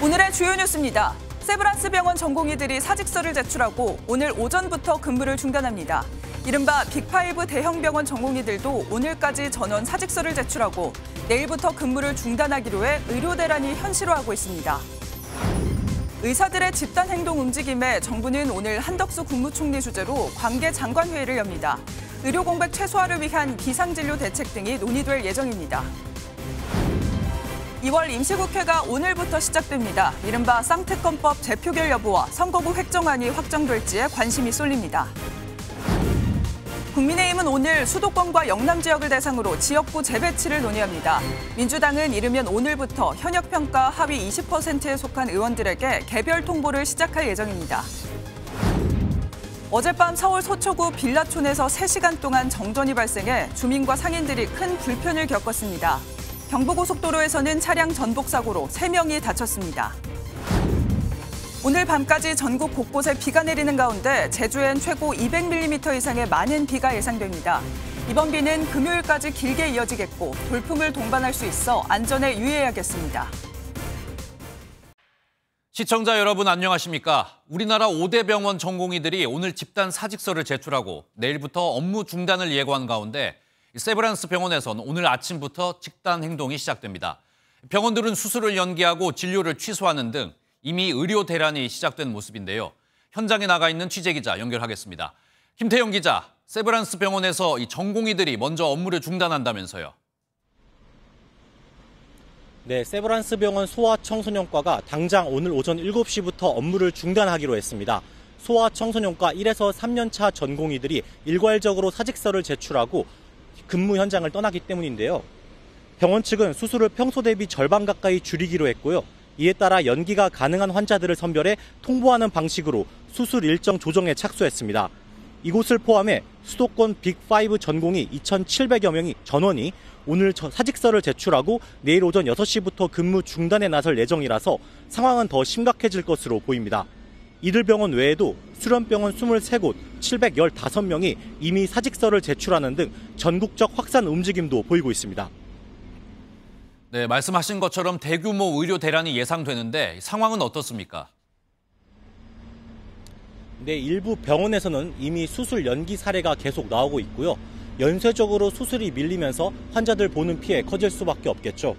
오늘의 주요 뉴스입니다. 세브란스 병원 전공의들이 사직서를 제출하고 오늘 오전부터 근무를 중단합니다. 이른바 빅5 대형 병원 전공의들도 오늘까지 전원 사직서를 제출하고 내일부터 근무를 중단하기로 해 의료 대란이 현실화하고 있습니다. 의사들의 집단 행동 움직임에 정부는 오늘 한덕수 국무총리 주재로 관계 장관회의를 엽니다. 의료 공백 최소화를 위한 비상진료 대책 등이 논의될 예정입니다. 2월 임시국회가 오늘부터 시작됩니다. 이른바 쌍특검법 재표결 여부와 선거구 획정안이 확정될지에 관심이 쏠립니다. 국민의힘은 오늘 수도권과 영남 지역을 대상으로 지역구 재배치를 논의합니다. 민주당은 이르면 오늘부터 현역평가 하위 20%에 속한 의원들에게 개별 통보를 시작할 예정입니다. 어젯밤 서울 서초구 빌라촌에서 3시간 동안 정전이 발생해 주민과 상인들이 큰 불편을 겪었습니다. 경부고속도로에서는 차량 전복 사고로 3명이 다쳤습니다. 오늘 밤까지 전국 곳곳에 비가 내리는 가운데 제주엔 최고 200mm 이상의 많은 비가 예상됩니다. 이번 비는 금요일까지 길게 이어지겠고 돌풍을 동반할 수 있어 안전에 유의해야겠습니다. 시청자 여러분 안녕하십니까? 우리나라 5대 병원 전공의들이 오늘 집단 사직서를 제출하고 내일부터 업무 중단을 예고한 가운데 세브란스 병원에서는 오늘 아침부터 집단 행동이 시작됩니다. 병원들은 수술을 연기하고 진료를 취소하는 등 이미 의료 대란이 시작된 모습인데요. 현장에 나가 있는 취재기자 연결하겠습니다. 김태영 기자, 세브란스 병원에서 이 전공의들이 먼저 업무를 중단한다면서요. 네, 세브란스 병원 소아청소년과가 당장 오늘 오전 7시부터 업무를 중단하기로 했습니다. 소아청소년과 1에서 3년차 전공의들이 일괄적으로 사직서를 제출하고 근무 현장을 떠나기 때문인데요. 병원 측은 수술을 평소 대비 절반 가까이 줄이기로 했고요. 이에 따라 연기가 가능한 환자들을 선별해 통보하는 방식으로 수술 일정 조정에 착수했습니다. 이곳을 포함해 수도권 빅5 전공의 2,700여 명이 전원이 오늘 사직서를 제출하고 내일 오전 6시부터 근무 중단에 나설 예정이라서 상황은 더 심각해질 것으로 보입니다. 이들 병원 외에도 수련병원 23곳 715명이 이미 사직서를 제출하는 등 전국적 확산 움직임도 보이고 있습니다. 네, 말씀하신 것처럼 대규모 의료 대란이 예상되는데 상황은 어떻습니까? 네, 일부 병원에서는 이미 수술 연기 사례가 계속 나오고 있고요. 연쇄적으로 수술이 밀리면서 환자들 보는 피해 커질 수밖에 없겠죠.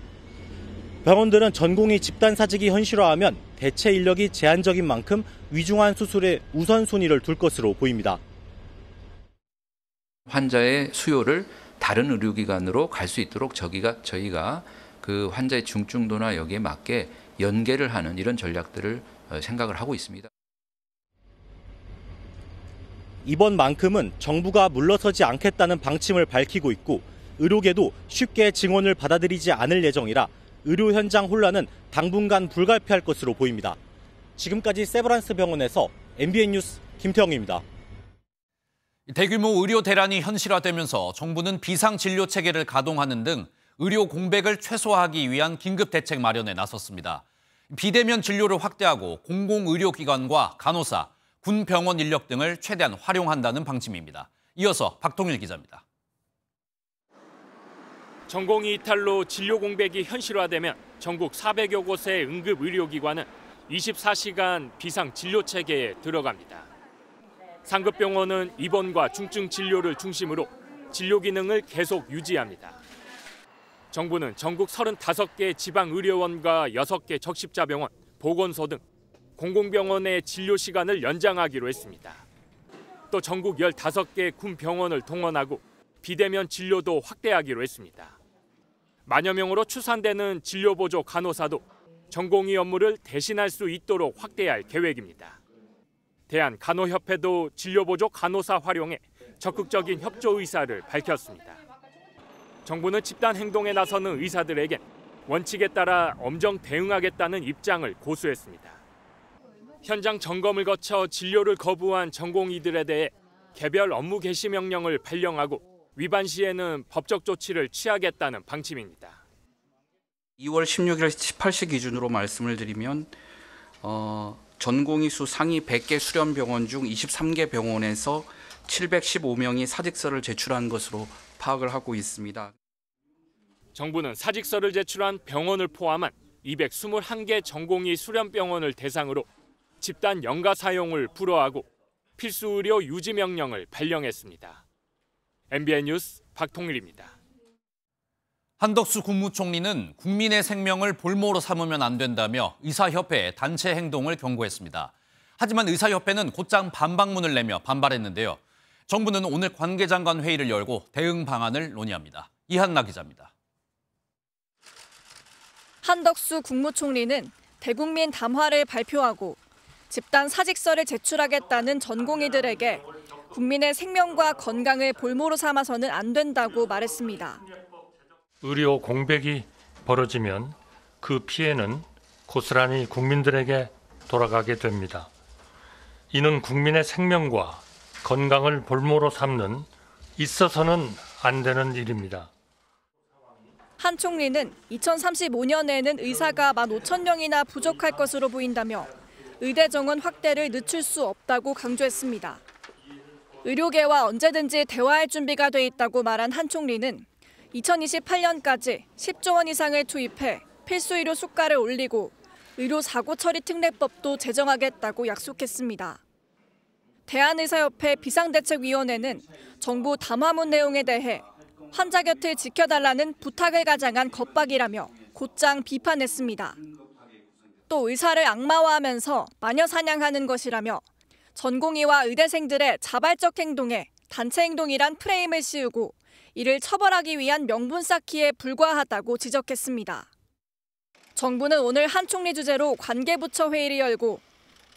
병원들은 전공의 집단 사직이 현실화하면 대체 인력이 제한적인 만큼 위중한 수술에 우선순위를 둘 것으로 보입니다. 환자의 수요를 다른 의료기관으로 갈 수 있도록 저희가 그 환자의 중증도나 여기에 맞게 연계를 하는 이런 전략들을 생각을 하고 있습니다. 이번만큼은 정부가 물러서지 않겠다는 방침을 밝히고 있고 의료계도 쉽게 증원을 받아들이지 않을 예정이라 의료 현장 혼란은 당분간 불가피할 것으로 보입니다. 지금까지 세브란스 병원에서 MBN 뉴스 김태형입니다. 대규모 의료 대란이 현실화되면서 정부는 비상진료 체계를 가동하는 등 의료 공백을 최소화하기 위한 긴급 대책 마련에 나섰습니다. 비대면 진료를 확대하고 공공의료기관과 간호사, 군 병원 인력 등을 최대한 활용한다는 방침입니다. 이어서 박통일 기자입니다. 전공의 이탈로 진료 공백이 현실화되면 전국 400여 곳의 응급의료기관은 24시간 비상진료 체계에 들어갑니다. 상급병원은 입원과 중증 진료를 중심으로 진료 기능을 계속 유지합니다. 정부는 전국 35개 지방의료원과 6개 적십자병원, 보건소 등 공공병원의 진료 시간을 연장하기로 했습니다. 또 전국 15개 군병원을 동원하고 비대면 진료도 확대하기로 했습니다. 만여 명으로 추산되는 진료보조 간호사도 전공의 업무를 대신할 수 있도록 확대할 계획입니다. 대한간호협회도 진료보조 간호사 활용에 적극적인 협조 의사를 밝혔습니다. 정부는 집단 행동에 나서는 의사들에게 원칙에 따라 엄정 대응하겠다는 입장을 고수했습니다. 현장 점검을 거쳐 진료를 거부한 전공의들에 대해 개별 업무 개시 명령을 발령하고 위반 시에는 법적 조치를 취하겠다는 방침입니다. 2월 16일 18시 기준으로 말씀을 드리면 전공의 수 상위 100개 수련병원 중 23개 병원에서 715명이 사직서를 제출한 것으로 파악을 하고 있습니다. 정부는 사직서를 제출한 병원을 포함한 221개 전공의 수련병원을 대상으로 집단 연가 사용을 불허하고 필수 의료 유지 명령을 발령했습니다. MBN 뉴스 박통일입니다. 한덕수 국무총리는 국민의 생명을 볼모로 삼으면 안 된다며 의사협회의 단체 행동을 경고했습니다. 하지만 의사협회는 곧장 반박문을 내며 반발했는데요. 정부는 오늘 관계장관 회의를 열고 대응 방안을 논의합니다. 이한나 기자입니다. 한덕수 국무총리는 대국민 담화를 발표하고 집단 사직서를 제출하겠다는 전공의들에게 국민의 생명과 건강을 볼모로 삼아서는 안 된다고 말했습니다. 의료 공백이 벌어지면 그 피해는 고스란히 국민들에게 돌아가게 됩니다. 이는 국민의 생명과 건강을 볼모로 삼는 있어서는 안 되는 일입니다. 한 총리는 2035년에는 의사가 15,000명이나 부족할 것으로 보인다며 의대 정원 확대를 늦출 수 없다고 강조했습니다. 의료계와 언제든지 대화할 준비가 돼 있다고 말한 한 총리는 2028년까지 10조 원 이상을 투입해 필수 의료 수가를 올리고 의료 사고 처리 특례법도 제정하겠다고 약속했습니다. 대한의사협회 비상대책위원회는 정부 담화문 내용에 대해 환자 곁을 지켜달라는 부탁을 가장한 겁박이라며 곧장 비판했습니다. 또 의사를 악마화하면서 마녀 사냥하는 것이라며 전공의와 의대생들의 자발적 행동에 단체 행동이란 프레임을 씌우고 이를 처벌하기 위한 명분 쌓기에 불과하다고 지적했습니다. 정부는 오늘 한 총리 주재로 관계부처 회의를 열고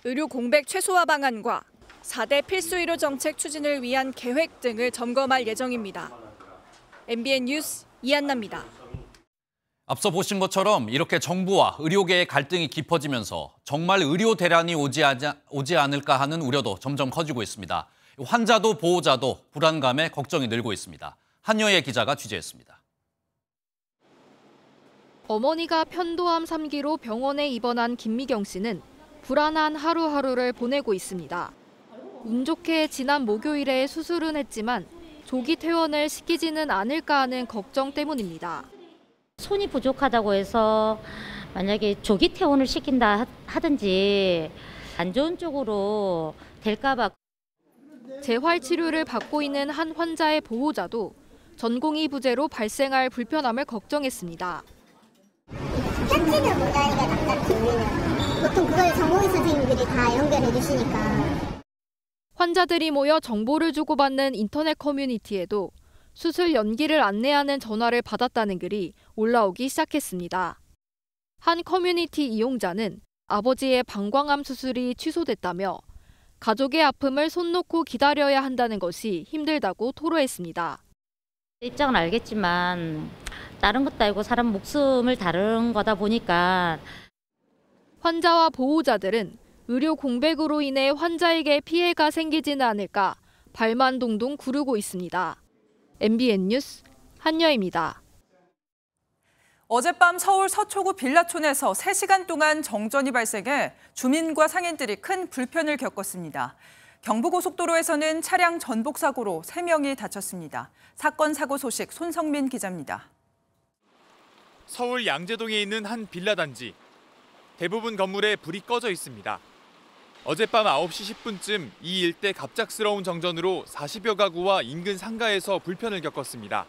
의료 공백 최소화 방안과 4대 필수 의료 정책 추진을 위한 계획 등을 점검할 예정입니다. MBN 뉴스 이한나입니다. 앞서 보신 것처럼 이렇게 정부와 의료계의 갈등이 깊어지면서 정말 의료 대란이 오지 않을까 하는 우려도 점점 커지고 있습니다. 환자도 보호자도 불안감에 걱정이 늘고 있습니다. 한여의 기자가 취재했습니다. 어머니가 편도암 3기로 병원에 입원한 김미경 씨는 불안한 하루하루를 보내고 있습니다. 운 좋게 지난 목요일에 수술은 했지만 조기 퇴원을 시키지는 않을까 하는 걱정 때문입니다. 손이 부족하다고 해서 만약에 조기 퇴원을 시킨다 하든지 안 좋은 쪽으로 될까 봐. 재활 치료를 받고 있는 한 환자의 보호자도 전공의 부재로 발생할 불편함을 걱정했습니다. 현지는 문제가 남자팀이면 보통 그걸 전공의 선생님들이 다 연결해 주시니까. 환자들이 모여 정보를 주고받는 인터넷 커뮤니티에도 수술 연기를 안내하는 전화를 받았다는 글이 올라오기 시작했습니다. 한 커뮤니티 이용자는 아버지의 방광암 수술이 취소됐다며 가족의 아픔을 손 놓고 기다려야 한다는 것이 힘들다고 토로했습니다. 입장은 알겠지만 다른 것도 아니고 사람 목숨을 다루는 거다 보니까. 환자와 보호자들은 의료 공백으로 인해 환자에게 피해가 생기지는 않을까 발만 동동 구르고 있습니다. MBN 뉴스 한여입니다. 어젯밤 서울 서초구 빌라촌에서 3시간 동안 정전이 발생해 주민과 상인들이 큰 불편을 겪었습니다. 경부고속도로에서는 차량 전복 사고로 3명이 다쳤습니다. 사건 사고 소식 손성민 기자입니다. 서울 양재동에 있는 한 빌라 단지. 대부분 건물에 불이 꺼져 있습니다. 어젯밤 9시 10분쯤 이 일대 갑작스러운 정전으로 40여 가구와 인근 상가에서 불편을 겪었습니다.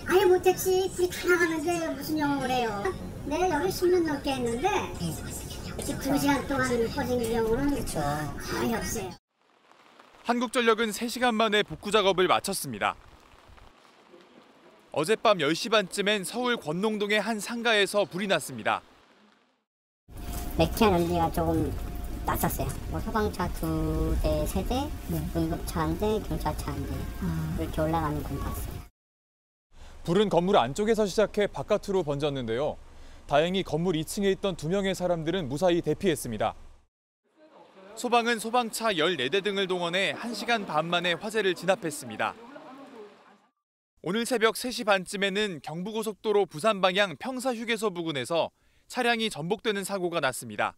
아예 못했지. 불이 다 나가는데 무슨 영업을 해요. 내가 여기 10년 넘게 했는데 2시간 동안 꺼진 경우는 거의 없어요. 한국전력은 3시간 만에 복구 작업을 마쳤습니다. 어젯밤 10시 반쯤엔 서울 권농동의 한 상가에서 불이 났습니다. 맥히한 연기가 조금 났었어요. 소방차 2대, 3대, 응급차 1대, 경찰차 1대 이렇게 올라가는 건 봤어요. 불은 건물 안쪽에서 시작해 바깥으로 번졌는데요. 다행히 건물 2층에 있던 2명의 사람들은 무사히 대피했습니다. 소방은 소방차 14대 등을 동원해 1시간 반 만에 화재를 진압했습니다. 오늘 새벽 3시 반쯤에는 경부고속도로 부산 방향 평사휴게소 부근에서 차량이 전복되는 사고가 났습니다.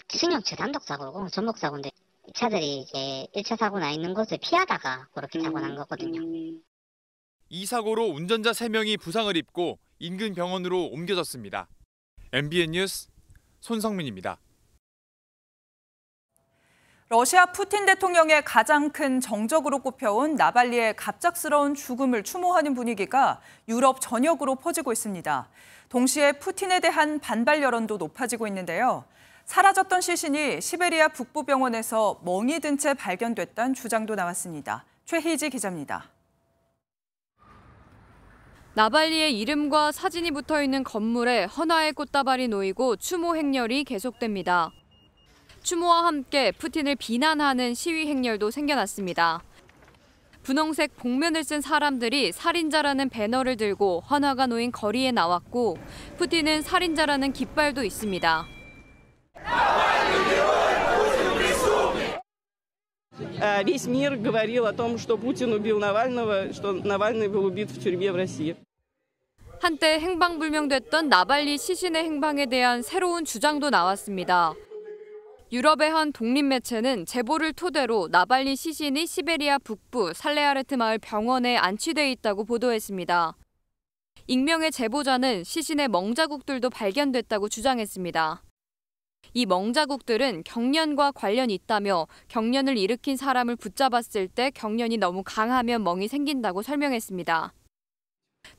기승용차 단독사고고 전복사고인데 차들이 이제 1차 사고 나 있는 곳을 피하다가 그렇게 사고 난 거거든요. 이 사고로 운전자 3명이 부상을 입고 인근 병원으로 옮겨졌습니다. MBN 뉴스 손성민입니다. 러시아 푸틴 대통령의 가장 큰 정적으로 꼽혀온 나발리의 갑작스러운 죽음을 추모하는 분위기가 유럽 전역으로 퍼지고 있습니다. 동시에 푸틴에 대한 반발 여론도 높아지고 있는데요. 사라졌던 시신이 시베리아 북부병원에서 멍이 든 채 발견됐다는 주장도 나왔습니다. 최희지 기자입니다. 나발리의 이름과 사진이 붙어있는 건물에 헌화의 꽃다발이 놓이고 추모 행렬이 계속됩니다. 추모와 함께 푸틴을 비난하는 시위 행렬도 생겨났습니다. 분홍색 복면을 쓴 사람들이 살인자라는 배너를 들고 헌화가 놓인 거리에 나왔고 푸틴은 살인자라는 깃발도 있습니다. Весь мир говорил о том, что Путин убил Навального, что Навальный был убит в тюрьме в России. 한때 행방불명됐던 나발리 시신의 행방에 대한 새로운 주장도 나왔습니다. 유럽의 한 독립매체는 제보를 토대로 나발리 시신이 시베리아 북부 살레아르트 마을 병원에 안치돼 있다고 보도했습니다. 익명의 제보자는 시신의 멍자국들도 발견됐다고 주장했습니다. 이 멍자국들은 경련과 관련이 있다며 경련을 일으킨 사람을 붙잡았을 때 경련이 너무 강하면 멍이 생긴다고 설명했습니다.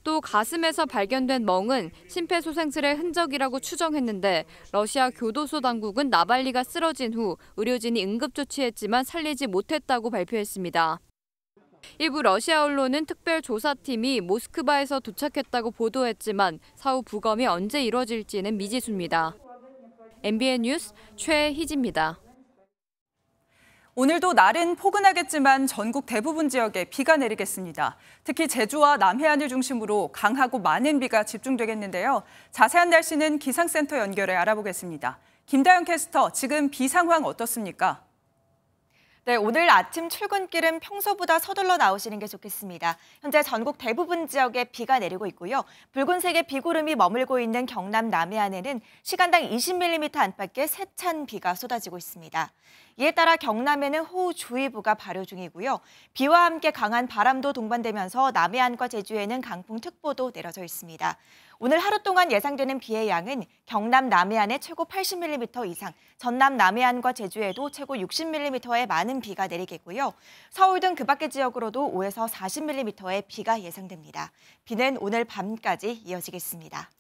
또 가슴에서 발견된 멍은 심폐소생술의 흔적이라고 추정했는데 러시아 교도소 당국은 나발리가 쓰러진 후 의료진이 응급조치했지만 살리지 못했다고 발표했습니다. 일부 러시아 언론은 특별조사팀이 모스크바에서 도착했다고 보도했지만 사후 부검이 언제 이뤄질지는 미지수입니다. MBN 뉴스 최희지입니다. 오늘도 날은 포근하겠지만 전국 대부분 지역에 비가 내리겠습니다. 특히 제주와 남해안을 중심으로 강하고 많은 비가 집중되겠는데요. 자세한 날씨는 기상센터 연결해 알아보겠습니다. 김다영 캐스터, 지금 비 상황 어떻습니까? 네, 오늘 아침 출근길은 평소보다 서둘러 나오시는 게 좋겠습니다. 현재 전국 대부분 지역에 비가 내리고 있고요. 붉은색의 비구름이 머물고 있는 경남 남해안에는 시간당 20mm 안팎의 세찬 비가 쏟아지고 있습니다. 이에 따라 경남에는 호우주의보가 발효 중이고요. 비와 함께 강한 바람도 동반되면서 남해안과 제주에는 강풍특보도 내려져 있습니다. 오늘 하루 동안 예상되는 비의 양은 경남 남해안에 최고 80mm 이상, 전남 남해안과 제주에도 최고 60mm의 많은 비가 내리겠고요. 서울 등 그 밖의 지역으로도 5에서 40mm의 비가 예상됩니다. 비는 오늘 밤까지 이어지겠습니다.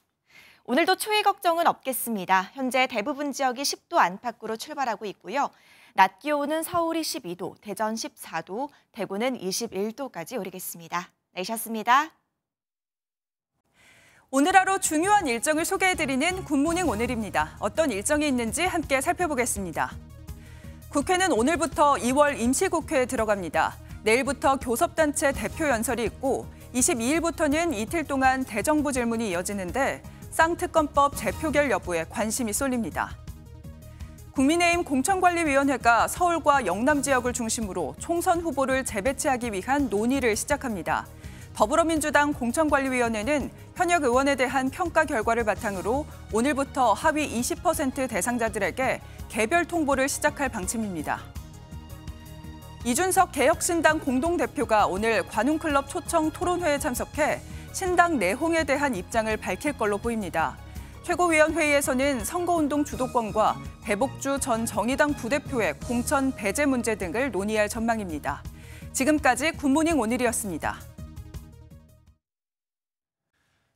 오늘도 추위 걱정은 없겠습니다. 현재 대부분 지역이 10도 안팎으로 출발하고 있고요. 낮 기온은 서울이 12도, 대전 14도, 대구는 21도까지 오르겠습니다. 내셨습니다. 오늘 하루 중요한 일정을 소개해드리는 굿모닝 오늘입니다. 어떤 일정이 있는지 함께 살펴보겠습니다. 국회는 오늘부터 2월 임시국회에 들어갑니다. 내일부터 교섭단체 대표 연설이 있고 22일부터는 이틀 동안 대정부 질문이 이어지는데 쌍특검법 재표결 여부에 관심이 쏠립니다. 국민의힘 공천관리위원회가 서울과 영남 지역을 중심으로 총선 후보를 재배치하기 위한 논의를 시작합니다. 더불어민주당 공천관리위원회는 현역 의원에 대한 평가 결과를 바탕으로 오늘부터 하위 20% 대상자들에게 개별 통보를 시작할 방침입니다. 이준석 개혁신당 공동대표가 오늘 관훈클럽 초청 토론회에 참석해 신당 내홍에 대한 입장을 밝힐 걸로 보입니다. 최고위원회의에서는 선거운동 주도권과 배복주 전 정의당 부대표의 공천 배제 문제 등을 논의할 전망입니다. 지금까지 굿모닝 오늘이었습니다.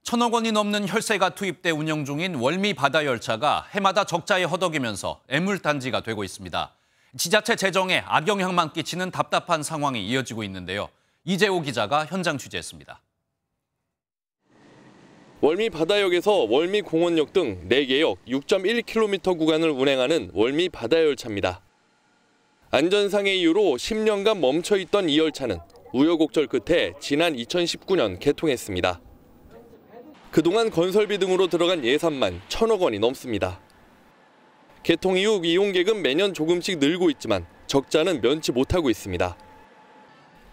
1,000억 원이 넘는 혈세가 투입돼 운영 중인 월미 바다 열차가 해마다 적자에 허덕이면서 애물단지가 되고 있습니다. 지자체 재정에 악영향만 끼치는 답답한 상황이 이어지고 있는데요. 이재호 기자가 현장 취재했습니다. 월미 바다역에서 월미 공원역 등 4개 역 6.1km 구간을 운행하는 월미 바다 열차입니다. 안전상의 이유로 10년간 멈춰있던 이 열차는 우여곡절 끝에 지난 2019년 개통했습니다. 그동안 건설비 등으로 들어간 예산만 1,000억 원이 넘습니다. 개통 이후 이용객은 매년 조금씩 늘고 있지만 적자는 면치 못하고 있습니다.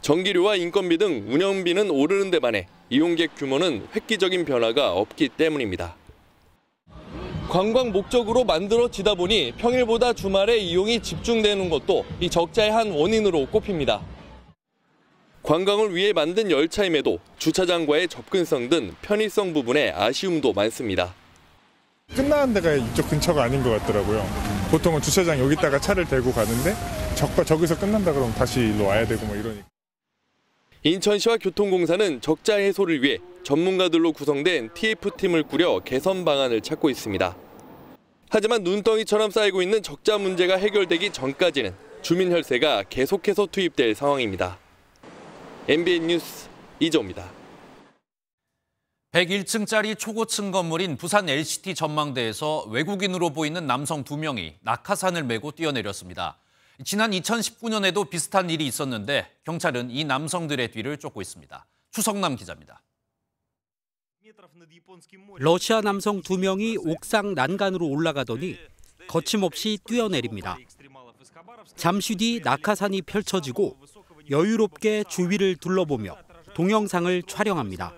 전기료와 인건비 등 운영비는 오르는 데 반해 이용객 규모는 획기적인 변화가 없기 때문입니다. 관광 목적으로 만들어지다 보니 평일보다 주말에 이용이 집중되는 것도 이 적자의 한 원인으로 꼽힙니다. 관광을 위해 만든 열차임에도 주차장과의 접근성 등 편의성 부분에 아쉬움도 많습니다. 끝나는 데가 이쪽 근처가 아닌 것 같더라고요. 보통은 주차장 여기다가 차를 대고 가는데 저기서 끝난다 그러면 다시 일로 와야 되고 뭐 이러니까. 인천시와 교통공사는 적자 해소를 위해 전문가들로 구성된 TF팀을 꾸려 개선 방안을 찾고 있습니다. 하지만 눈덩이처럼 쌓이고 있는 적자 문제가 해결되기 전까지는 주민 혈세가 계속해서 투입될 상황입니다. MBN 뉴스 이정우입니다. 101층짜리 초고층 건물인 부산 LCT 전망대에서 외국인으로 보이는 남성 2명이 낙하산을 메고 뛰어내렸습니다. 지난 2019년에도 비슷한 일이 있었는데 경찰은 이 남성들의 뒤를 쫓고 있습니다. 추성남 기자입니다. 러시아 남성 2명이 옥상 난간으로 올라가더니 거침없이 뛰어내립니다. 잠시 뒤 낙하산이 펼쳐지고 여유롭게 주위를 둘러보며 동영상을 촬영합니다.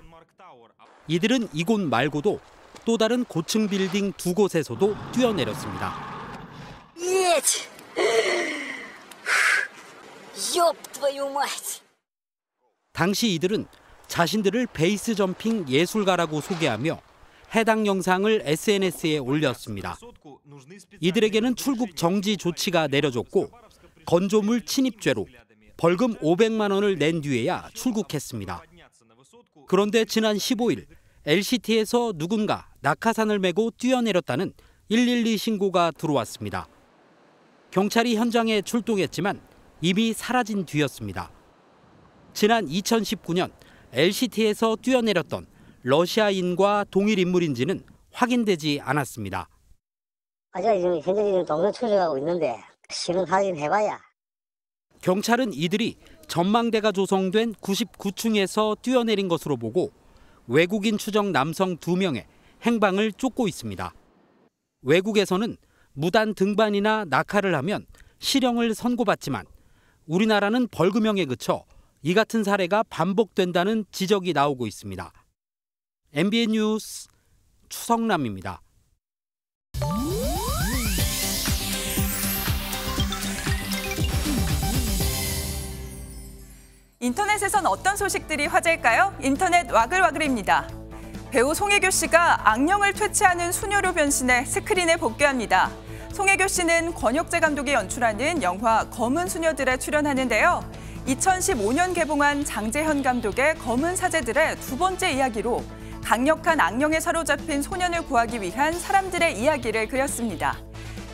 이들은 이곳 말고도 또 다른 고층 빌딩 2곳에서도 뛰어내렸습니다. 당시 이들은 자신들을 베이스 점핑 예술가라고 소개하며 해당 영상을 SNS에 올렸습니다. 이들에게는 출국 정지 조치가 내려졌고 건조물 침입죄로 벌금 500만 원을 낸 뒤에야 출국했습니다. 그런데 지난 15일 LCT에서 누군가 낙하산을 메고 뛰어내렸다는 112 신고가 들어왔습니다. 경찰이 현장에 출동했지만 이미 사라진 뒤였습니다. 지난 2019년 LCT에서 뛰어내렸던 러시아인과 동일 인물인지는 확인되지 않았습니다. 아직 현재 동선 추적하고 있는데 실은 확인해봐야. 경찰은 이들이 전망대가 조성된 99층에서 뛰어내린 것으로 보고 외국인 추정 남성 2명의 행방을 쫓고 있습니다. 외국에서는 무단 등반이나 낙하를 하면 실형을 선고받지만 우리나라는 벌금형에 그쳐 이 같은 사례가 반복된다는 지적이 나오고 있습니다. MBN 뉴스 추성남입니다. 인터넷에선 어떤 소식들이 화제일까요? 인터넷 와글와글입니다. 배우 송혜교 씨가 악령을 퇴치하는 수녀로 변신해 스크린에 복귀합니다. 송혜교 씨는 권혁재 감독이 연출하는 영화 검은 수녀들에 출연하는데요. 2015년 개봉한 장재현 감독의 검은 사제들의 두 번째 이야기로 강력한 악령에 사로잡힌 소년을 구하기 위한 사람들의 이야기를 그렸습니다.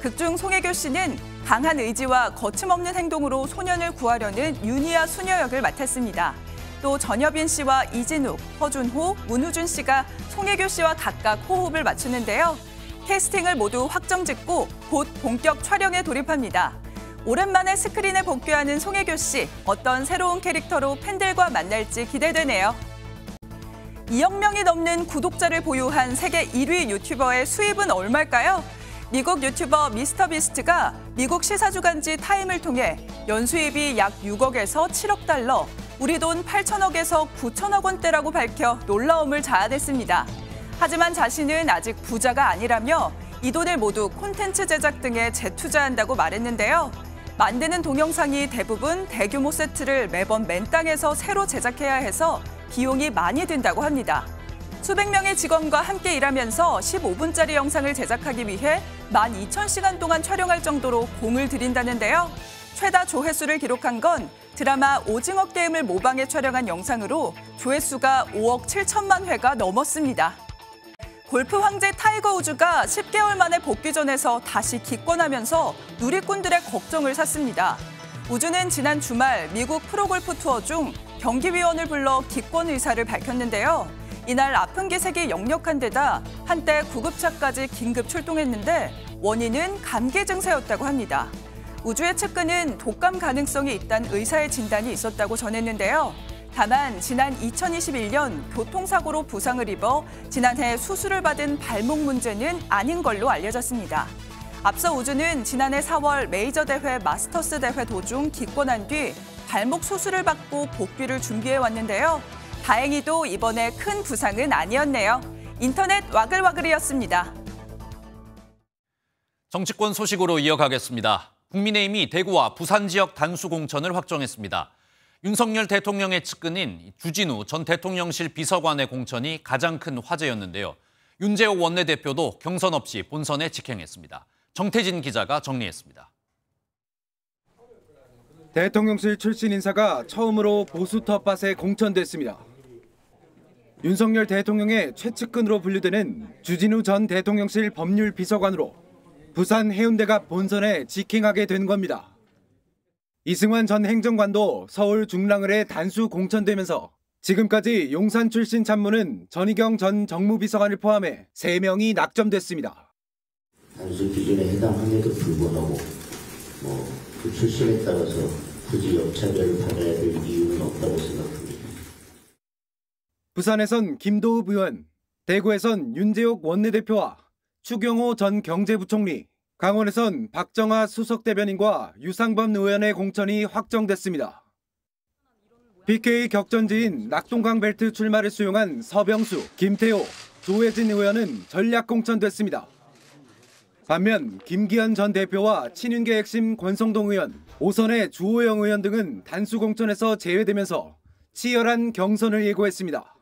극중 송혜교 씨는 강한 의지와 거침없는 행동으로 소년을 구하려는 윤희아 수녀 역을 맡았습니다. 또 전여빈 씨와 이진욱, 허준호, 문우준 씨가 송혜교 씨와 각각 호흡을 맞추는데요. 캐스팅을 모두 확정짓고 곧 본격 촬영에 돌입합니다. 오랜만에 스크린에 복귀하는 송혜교 씨, 어떤 새로운 캐릭터로 팬들과 만날지 기대되네요. 2억 명이 넘는 구독자를 보유한 세계 1위 유튜버의 수입은 얼마일까요? 미국 유튜버 미스터비스트가 미국 시사주간지 타임을 통해 연수입이 약 6억에서 7억 달러, 우리 돈 8천억에서 9천억 원대라고 밝혀 놀라움을 자아냈습니다. 하지만 자신은 아직 부자가 아니라며 이 돈을 모두 콘텐츠 제작 등에 재투자한다고 말했는데요. 만드는 동영상이 대부분 대규모 세트를 매번 맨 땅에서 새로 제작해야 해서 비용이 많이 든다고 합니다. 수백 명의 직원과 함께 일하면서 15분짜리 영상을 제작하기 위해 12,000시간 동안 촬영할 정도로 공을 들인다는데요. 최다 조회수를 기록한 건 드라마 오징어 게임을 모방해 촬영한 영상으로 조회수가 5억 7천만 회가 넘었습니다. 골프 황제 타이거 우즈가 10개월 만에 복귀전에서 다시 기권하면서 누리꾼들의 걱정을 샀습니다. 우즈는 지난 주말 미국 프로골프 투어 중 경기위원을 불러 기권 의사를 밝혔는데요. 이날 아픈 기색이 역력한 데다 한때 구급차까지 긴급 출동했는데 원인은 감기 증세였다고 합니다. 우즈의 측근은 독감 가능성이 있다는 의사의 진단이 있었다고 전했는데요. 다만 지난 2021년 교통사고로 부상을 입어 지난해 수술을 받은 발목 문제는 아닌 걸로 알려졌습니다. 앞서 우즈는 지난해 4월 메이저 대회 마스터스 대회 도중 기권한 뒤 발목 수술을 받고 복귀를 준비해 왔는데요. 다행히도 이번에 큰 부상은 아니었네요. 인터넷 와글와글이었습니다. 정치권 소식으로 이어가겠습니다. 국민의힘이 대구와 부산 지역 단수 공천을 확정했습니다. 윤석열 대통령의 측근인 주진우 전 대통령실 비서관의 공천이 가장 큰 화제였는데요. 윤재옥 원내대표도 경선 없이 본선에 직행했습니다. 정태진 기자가 정리했습니다. 대통령실 출신 인사가 처음으로 보수 텃밭에 공천됐습니다. 윤석열 대통령의 최측근으로 분류되는 주진우 전 대통령실 법률비서관으로 부산 해운대갑 본선에 직행하게 된 겁니다. 이승환 전 행정관도 서울 중랑을에 단수 공천되면서 지금까지 용산 출신 참모는 전희경 전 정무비서관을 포함해 3명이 낙점됐습니다. 단수 기준에 해당함에도 불구하고 그 출신에 따라서 굳이 역차별을 받아야 될 이유는 없다고 생각합니다. 부산에선 김도읍 의원, 대구에선 윤재옥 원내대표와 추경호 전 경제부총리, 강원에선 박정하 수석대변인과 유상범 의원의 공천이 확정됐습니다. PK 격전지인 낙동강 벨트 출마를 수용한 서병수, 김태호, 조혜진 의원은 전략 공천됐습니다. 반면 김기현 전 대표와 친윤계 핵심 권성동 의원, 오선의 주호영 의원 등은 단수 공천에서 제외되면서 치열한 경선을 예고했습니다.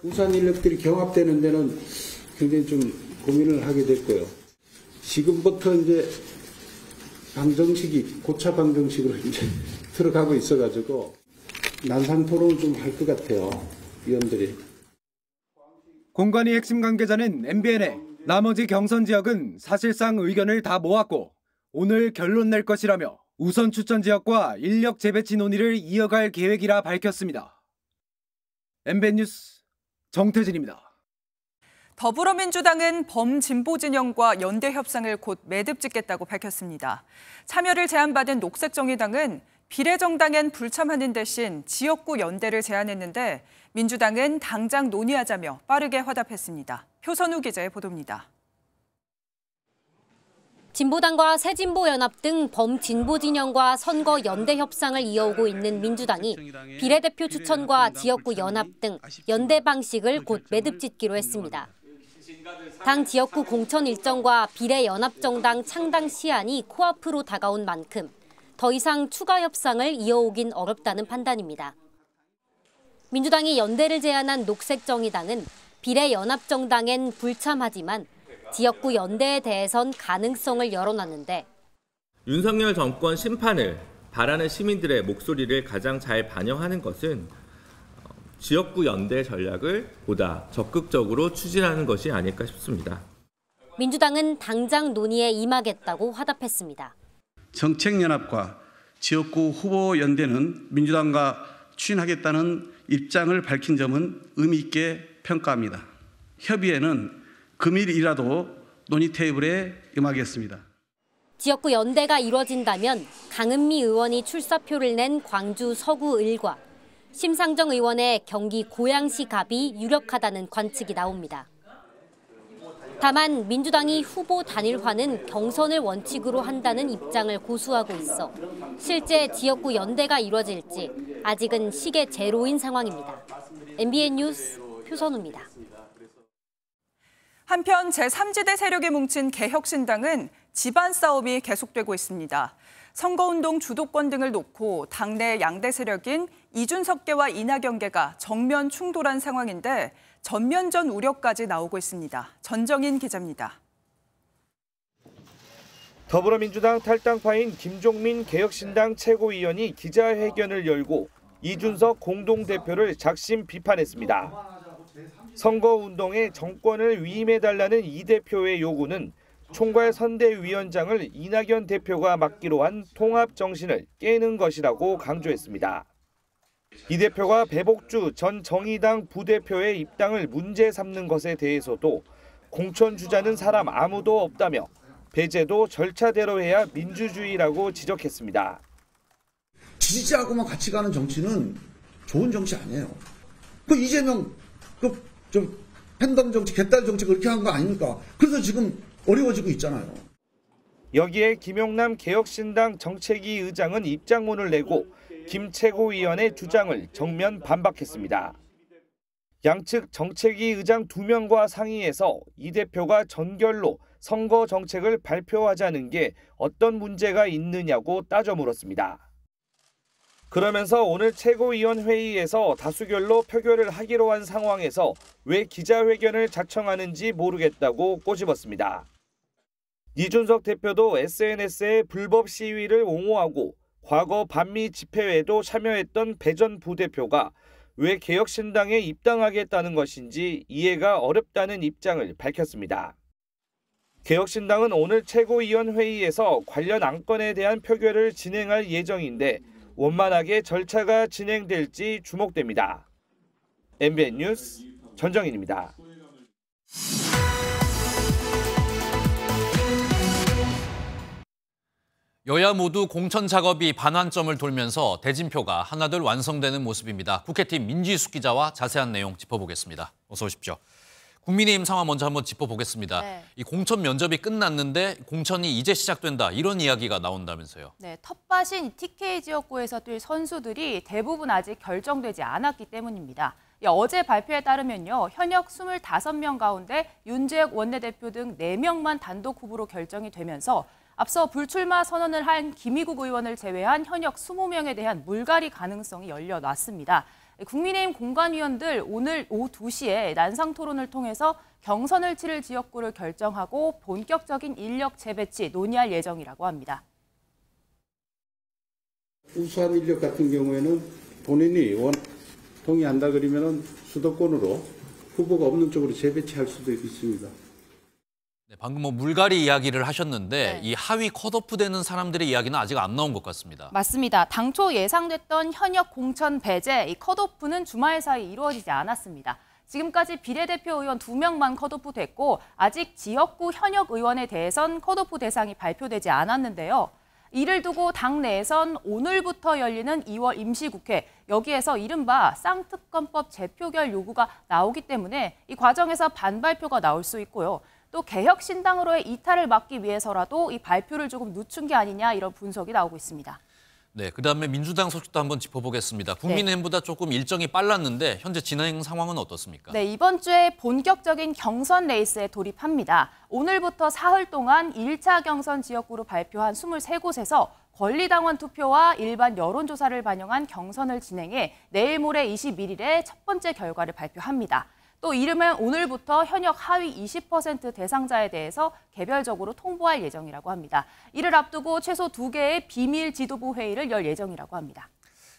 부산 인력들이 경합되는 데는 굉장히 좀 고민을 하게 됐고요. 지금부터 이제 방정식이 고차 방정식으로 이제 들어가고 있어가지고 난상 토론을 좀 할 것 같아요, 위원들이. 공관위 핵심 관계자는 MBN에 나머지 경선 지역은 사실상 의견을 다 모았고 오늘 결론 낼 것이라며 우선 추천 지역과 인력 재배치 논의를 이어갈 계획이라 밝혔습니다. MBN 뉴스 정태진입니다. 더불어민주당은 범진보 진영과 연대 협상을 곧 매듭짓겠다고 밝혔습니다. 참여를 제안받은 녹색정의당은 비례정당엔 불참하는 대신 지역구 연대를 제안했는데 민주당은 당장 논의하자며 빠르게 화답했습니다. 표선우 기자의 보도입니다. 진보당과 새진보연합 등 범진보 진영과 선거 연대 협상을 이어오고 있는 민주당이 비례대표 추천과 지역구 연합 등 연대 방식을 곧 매듭짓기로 했습니다. 당 지역구 공천 일정과 비례연합정당 창당 시한이 코앞으로 다가온 만큼 더 이상 추가 협상을 이어오긴 어렵다는 판단입니다. 민주당이 연대를 제안한 녹색정의당은 비례연합정당엔 불참하지만 지역구 연대에 대해선 가능성을 열어놨는데 윤석열 정권 심판을 바라는 시민들의 목소리를 가장 잘 반영하는 것은 지역구 연대 전략을 보다 적극적으로 추진하는 것이 아닐까 싶습니다. 민주당은 당장 논의에 임하겠다고 화답했습니다. 정책연합과 지역구 후보 연대는 민주당과 추진하겠다는 입장을 밝힌 점은 의미 있게 평가합니다. 협의에는 금일이라도 논의 테이블에 임하겠습니다. 지역구 연대가 이뤄진다면 강은미 의원이 출사표를 낸 광주 서구 을과 심상정 의원의 경기 고양시 갑이 유력하다는 관측이 나옵니다. 다만 민주당이 후보 단일화는 경선을 원칙으로 한다는 입장을 고수하고 있어 실제 지역구 연대가 이뤄질지 아직은 시계 제로인 상황입니다. MBN 뉴스 표선우입니다. 한편 제3지대 세력이 뭉친 개혁신당은 집안 싸움이 계속되고 있습니다. 선거운동 주도권 등을 놓고 당내 양대 세력인 이준석계와 이낙연계가 정면 충돌한 상황인데 전면전 우려까지 나오고 있습니다. 전정인 기자입니다. 더불어민주당 탈당파인 김종민 개혁신당 최고위원이 기자회견을 열고 이준석 공동대표를 작심 비판했습니다. 선거운동에 정권을 위임해달라는 이 대표의 요구는 총괄 선대위원장을 이낙연 대표가 맡기로 한 통합 정신을 깨는 것이라고 강조했습니다. 이 대표가 배복주 전 정의당 부대표의 입당을 문제 삼는 것에 대해서도 공천 주자는 사람 아무도 없다며 배제도 절차대로 해야 민주주의라고 지적했습니다. 지지자하고만 같이 가는 정치는 좋은 정치 아니에요. 그 이재명 좀 팬덤 정치, 개딸 정치 그렇게 한 거 아닙니까? 그래서 지금 어려워지고 있잖아요. 여기에 김용남 개혁신당 정책위 의장은 입장문을 내고 김 최고위원의 주장을 정면 반박했습니다. 양측 정책위 의장 2명과 상의해서 이 대표가 전결로 선거 정책을 발표하자는 게 어떤 문제가 있느냐고 따져 물었습니다. 그러면서 오늘 최고위원 회의에서 다수결로 표결을 하기로 한 상황에서 왜 기자회견을 자청하는지 모르겠다고 꼬집었습니다. 이준석 대표도 SNS에 불법 시위를 옹호하고 과거 반미 집회에도 참여했던 배 전 부대표가 왜 개혁신당에 입당하겠다는 것인지 이해가 어렵다는 입장을 밝혔습니다. 개혁신당은 오늘 최고위원 회의에서 관련 안건에 대한 표결을 진행할 예정인데 원만하게 절차가 진행될지 주목됩니다. MBN 뉴스 전정인입니다. 여야 모두 공천 작업이 반환점을 돌면서 대진표가 하나둘 완성되는 모습입니다. 국회팀 민지숙 기자와 자세한 내용 짚어보겠습니다. 어서 오십시오. 국민의힘 상황 먼저 한번 짚어보겠습니다. 네. 이 공천 면접이 끝났는데 공천이 이제 시작된다 이런 이야기가 나온다면서요. 네, 텃밭인 TK 지역구에서 뛸 선수들이 대부분 아직 결정되지 않았기 때문입니다. 어제 발표에 따르면요, 현역 25명 가운데 윤재혁 원내대표 등 4명만 단독 후보로 결정이 되면서 앞서 불출마 선언을 한 김희국 의원을 제외한 현역 20명에 대한 물갈이 가능성이 열려놨습니다. 국민의힘 공관위원들 오늘 오후 2시에 난상 토론을 통해서 경선을 치를 지역구를 결정하고 본격적인 인력 재배치 논의할 예정이라고 합니다. 우수한 인력 같은 경우에는 본인이 동의한다 그러면 수도권으로 후보가 없는 쪽으로 재배치할 수도 있습니다. 네, 방금 물갈이 이야기를 하셨는데 이 하위 컷오프 되는 사람들의 이야기는 아직 안 나온 것 같습니다. 맞습니다. 당초 예상됐던 현역 공천 배제, 이 컷오프는 주말 사이 이루어지지 않았습니다. 지금까지 비례대표 의원 2명만 컷오프 됐고 아직 지역구 현역 의원에 대해선 컷오프 대상이 발표되지 않았는데요. 이를 두고 당내에선 오늘부터 열리는 2월 임시국회, 여기에서 이른바 쌍특검법 재표결 요구가 나오기 때문에 이 과정에서 반발표가 나올 수 있고요. 또 개혁신당으로의 이탈을 막기 위해서라도 이 발표를 조금 늦춘 게 아니냐 이런 분석이 나오고 있습니다. 네, 그다음에 민주당 소식도 한번 짚어보겠습니다. 국민의힘보다 조금 일정이 빨랐는데 현재 진행 상황은 어떻습니까? 네, 이번 주에 본격적인 경선 레이스에 돌입합니다. 오늘부터 사흘 동안 1차 경선 지역구로 발표한 23곳에서 권리당원 투표와 일반 여론조사를 반영한 경선을 진행해 내일 모레 21일에 첫 번째 결과를 발표합니다. 또 이르면 오늘부터 현역 하위 20% 대상자에 대해서 개별적으로 통보할 예정이라고 합니다. 이를 앞두고 최소 2개의 비밀 지도부 회의를 열 예정이라고 합니다.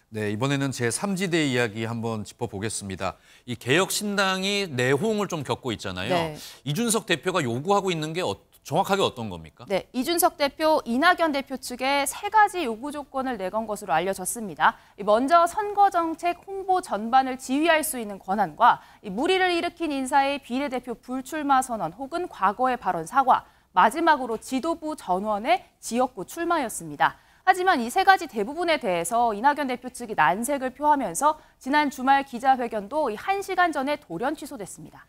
네, 이번에는 제3지대 이야기 한번 짚어보겠습니다. 이 개혁신당이 내홍을 좀 겪고 있잖아요. 네. 이준석 대표가 요구하고 있는 게 정확하게 어떤 겁니까? 네, 이준석 대표, 이낙연 대표 측에 3가지 요구 조건을 내건 것으로 알려졌습니다. 먼저 선거정책 홍보 전반을 지휘할 수 있는 권한과 물의를 일으킨 인사의 비례대표 불출마 선언 혹은 과거의 발언 사과, 마지막으로 지도부 전원의 지역구 출마였습니다. 하지만 이 3가지 대부분에 대해서 이낙연 대표 측이 난색을 표하면서 지난 주말 기자회견도 1시간 전에 돌연 취소됐습니다.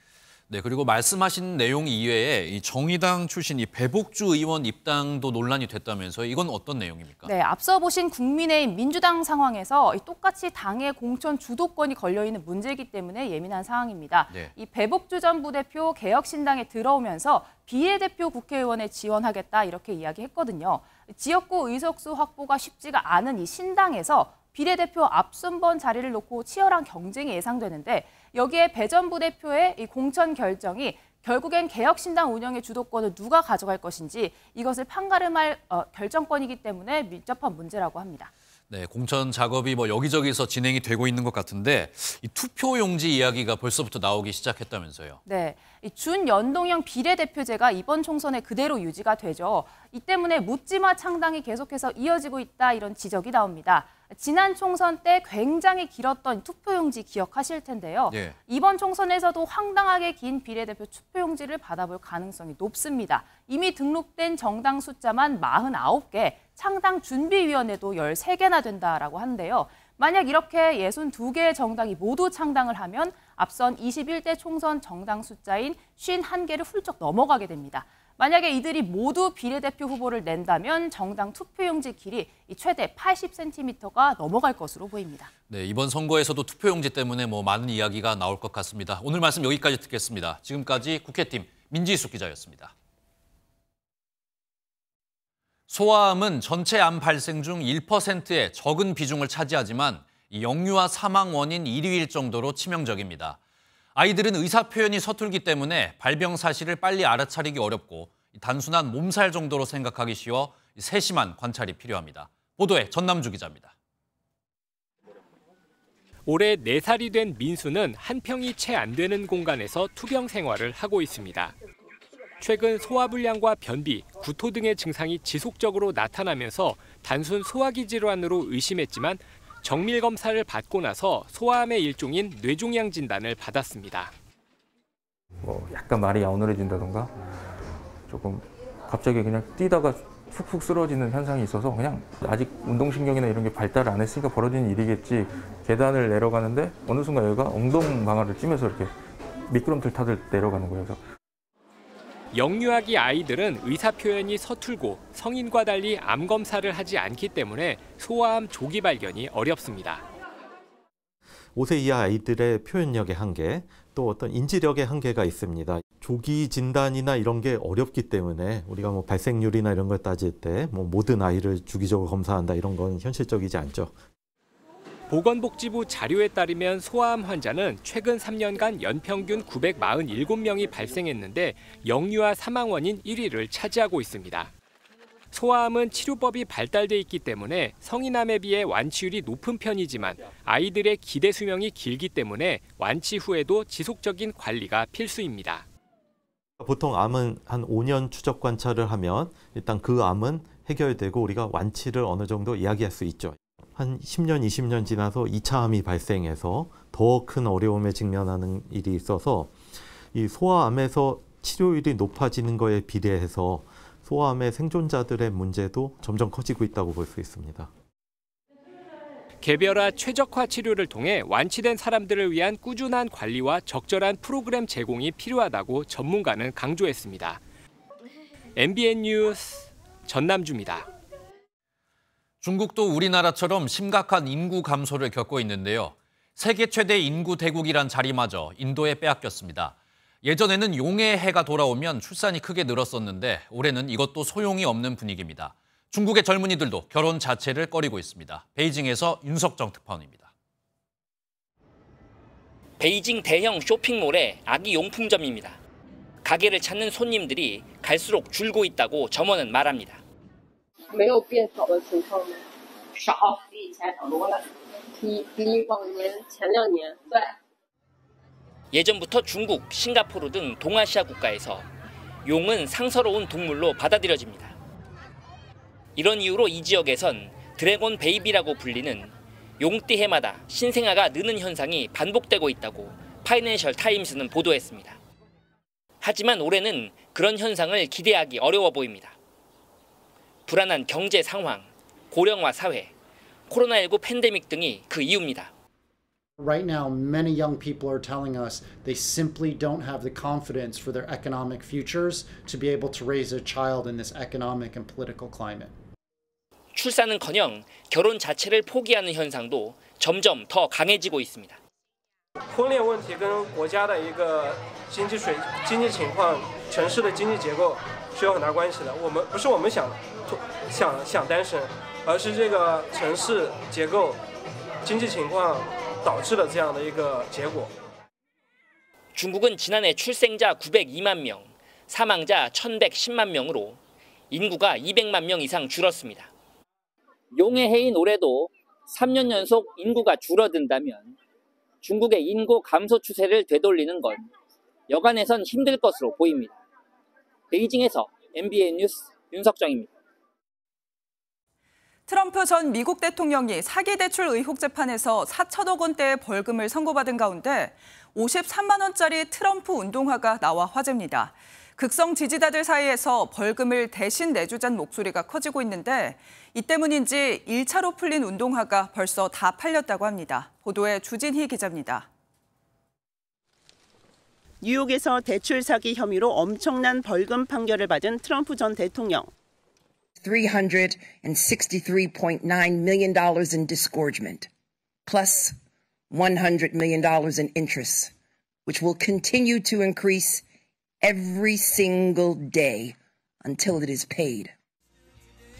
네, 그리고 말씀하신 내용 이외에 이 정의당 출신 이 배복주 의원 입당도 논란이 됐다면서요. 이건 어떤 내용입니까? 네, 앞서 보신 국민의힘 민주당 상황에서 똑같이 당의 공천 주도권이 걸려있는 문제이기 때문에 예민한 상황입니다. 네. 이 배복주 전 부대표 개혁신당에 들어오면서 비례대표 국회의원에 지원하겠다 이렇게 이야기했거든요. 지역구 의석수 확보가 쉽지가 않은 이 신당에서 비례대표 앞순번 자리를 놓고 치열한 경쟁이 예상되는데 여기에 배 전 부대표의 이 공천 결정이 결국엔 개혁신당 운영의 주도권을 누가 가져갈 것인지 이것을 판가름할 결정권이기 때문에 밀접한 문제라고 합니다. 네, 공천 작업이 여기저기서 진행이 되고 있는 것 같은데 이 투표용지 이야기가 벌써부터 나오기 시작했다면서요. 네, 이 준연동형 비례대표제가 이번 총선에 그대로 유지가 되죠. 이 때문에 묻지마 창당이 계속해서 이어지고 있다 이런 지적이 나옵니다. 지난 총선 때 굉장히 길었던 투표용지 기억하실 텐데요. 네. 이번 총선에서도 황당하게 긴 비례대표 투표용지를 받아볼 가능성이 높습니다. 이미 등록된 정당 숫자만 49개, 창당 준비위원회도 13개나 된다라고 하는데요. 만약 이렇게 62개의 정당이 모두 창당을 하면 앞선 21대 총선 정당 숫자인 51개를 훌쩍 넘어가게 됩니다. 만약에 이들이 모두 비례대표 후보를 낸다면 정당 투표용지 길이 최대 80cm가 넘어갈 것으로 보입니다. 네, 이번 선거에서도 투표용지 때문에 많은 이야기가 나올 것 같습니다. 오늘 말씀 여기까지 듣겠습니다. 지금까지 국회팀 민지숙 기자였습니다. 소아암은 전체 암 발생 중 1%의 적은 비중을 차지하지만 영유아 사망 원인 1위일 정도로 치명적입니다. 아이들은 의사 표현이 서툴기 때문에 발병 사실을 빨리 알아차리기 어렵고 단순한 몸살 정도로 생각하기 쉬워 세심한 관찰이 필요합니다. 보도에 전남주 기자입니다. 올해 4살이 된 민수는 한 평이 채 안 되는 공간에서 투병 생활을 하고 있습니다. 최근 소화불량과 변비, 구토 등의 증상이 지속적으로 나타나면서 단순 소화기 질환으로 의심했지만 정밀 검사를 받고 나서 소아암의 일종인 뇌종양 진단을 받았습니다. 약간 말이 야오늘해진다던가 조금 갑자기 그냥 뛰다가 푹푹 쓰러지는 현상이 있어서 그냥 아직 운동신경이나 이런 게 발달을 안 했으니까 벌어지는 일이겠지. 계단을 내려가는데 어느 순간 얘가 엉덩 방아를 찌면서 이렇게 미끄럼틀 타듯 내려가는 거예요. 영유아기 아이들은 의사 표현이 서툴고 성인과 달리 암 검사를 하지 않기 때문에 소아암 조기 발견이 어렵습니다. 5세 이하 아이들의 표현력의 한계, 또 어떤 인지력의 한계가 있습니다. 조기 진단이나 이런 게 어렵기 때문에 우리가 발생률이나 이런 걸 따질 때 모든 아이를 주기적으로 검사한다 이런 건 현실적이지 않죠. 보건복지부 자료에 따르면 소아암 환자는 최근 3년간 연평균 947명이 발생했는데 영유아 사망 원인 1위를 차지하고 있습니다. 소아암은 치료법이 발달돼 있기 때문에 성인암에 비해 완치율이 높은 편이지만 아이들의 기대 수명이 길기 때문에 완치 후에도 지속적인 관리가 필수입니다. 보통 암은 한 5년 추적 관찰을 하면 일단 그 암은 해결되고 우리가 완치를 어느 정도 이야기할 수 있죠. 한 10년, 20년 지나서 2차 암이 발생해서 더 큰 어려움에 직면하는 일이 있어서 이 소아암에서 치료율이 높아지는 거에 비례해서 소아암의 생존자들의 문제도 점점 커지고 있다고 볼 수 있습니다. 개별화 최적화 치료를 통해 완치된 사람들을 위한 꾸준한 관리와 적절한 프로그램 제공이 필요하다고 전문가는 강조했습니다. MBN 뉴스 전남주입니다. 중국도 우리나라처럼 심각한 인구 감소를 겪고 있는데요. 세계 최대 인구 대국이란 자리마저 인도에 빼앗겼습니다. 예전에는 용의 해가 돌아오면 출산이 크게 늘었었는데 올해는 이것도 소용이 없는 분위기입니다. 중국의 젊은이들도 결혼 자체를 꺼리고 있습니다. 베이징에서 윤석정 특파원입니다. 베이징 대형 쇼핑몰의 아기 용품점입니다. 가게를 찾는 손님들이 갈수록 줄고 있다고 점원은 말합니다. 예전부터 중국, 싱가포르 등 동아시아 국가에서 용은 상서로운 동물로 받아들여집니다. 이런 이유로 이 지역에선 드래곤 베이비라고 불리는 용띠 해마다 신생아가 느는 현상이 반복되고 있다고 파이낸셜 타임스는 보도했습니다. 하지만 올해는 그런 현상을 기대하기 어려워 보입니다. 불안한 경제 상황, 고령화 사회, 코로나19 팬데믹 등이 그 이유입니다. Right now, many young people are telling us they simply don't have the confidence for their economic futures to be able to raise a child in this economic and political climate. 출산은커녕 결혼 자체를 포기하는 현상도 점점 더 강해지고 있습니다. 婚恋问题跟国家的一个经济情况、城市的经济结构是有很大关系的。不是我们想单身，而是这个城市结构、经济情况导致了这样的一个结果。 중국은 지난해 출생자 902만 명, 사망자 1,110만 명으로 인구가 200만 명 이상 줄었습니다. 용의 해인 올해도 3년 연속 인구가 줄어든다면 중국의 인구 감소 추세를 되돌리는 건 여간해선 힘들 것으로 보입니다. 베이징에서 MBN 뉴스 윤석정입니다. 트럼프 전 미국 대통령이 사기대출 의혹 재판에서 4천억 원대의 벌금을 선고받은 가운데 53만 원짜리 트럼프 운동화가 나와 화제입니다. 극성 지지자들 사이에서 벌금을 대신 내주자는 목소리가 커지고 있는데 이 때문인지 1차로 풀린 운동화가 벌써 다 팔렸다고 합니다. 보도에 주진희 기자입니다. 뉴욕에서 대출 사기 혐의로 엄청난 벌금 판결을 받은 트럼프 전 대통령. $363.9 million in disgorgement, plus $100 million in interest, which will continue to increase every single day until it is paid.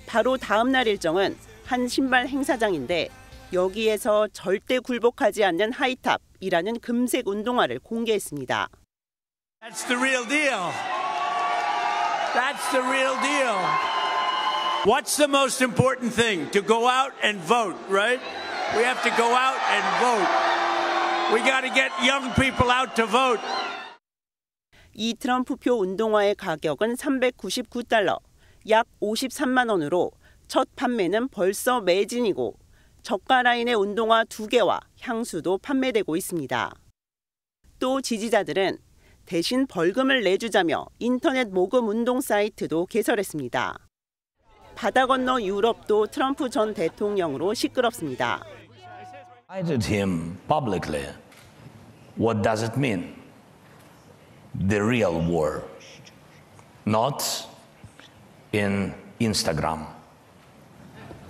바로 다음 날 일정은 한 신발 행사장인데 여기에서 절대 굴복하지 않는 하이탑이라는 금색 운동화를 공개했습니다. That's the real deal. That's the real deal. What's the most important thing? To go out and vote, right? We have to go out and vote. We got to get young people out to vote. 이 트럼프표 운동화의 가격은 $399, 약 53만 원으로 첫 판매는 벌써 매진이고 저가 라인의 운동화 2개와 향수도 판매되고 있습니다. 또 지지자들은 대신 벌금을 내주자며 인터넷 모금 운동 사이트도 개설했습니다. 바다 건너 유럽도 트럼프 전 대통령으로 시끄럽습니다. I did him publicly. What does it mean? The real war, not in Instagram.